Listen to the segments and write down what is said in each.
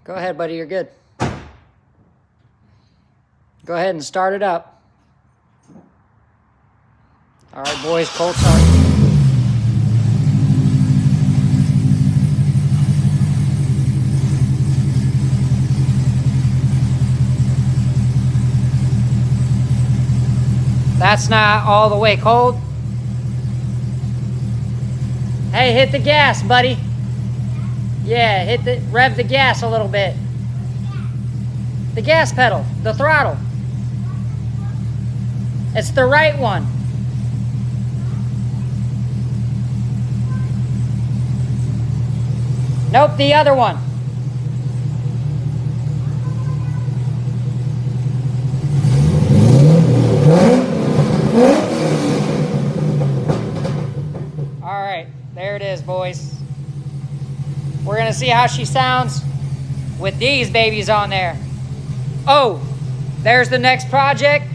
Go ahead, buddy, you're good. Go ahead and start it up. All right, boys, Colts on. That's not all the way cold. Hey, hit the gas, buddy. Yeah, rev the gas a little bit. The gas pedal, the throttle. It's the right one. Nope, the other one. All right, there it is, boys. We're gonna see how she sounds with these babies on there. Oh, there's the next project.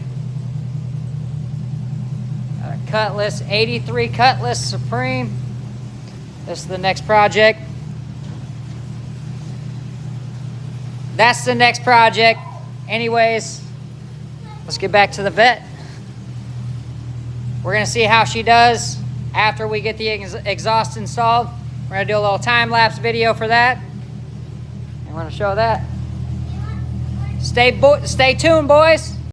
Cutlass, 83 Cutlass Supreme. This is the next project. That's the next project. Anyways, let's get back to the vet. We're gonna see how she does after we get the exhaust installed. We're gonna do a little time-lapse video for that. And we're gonna show that. Stay tuned, boys.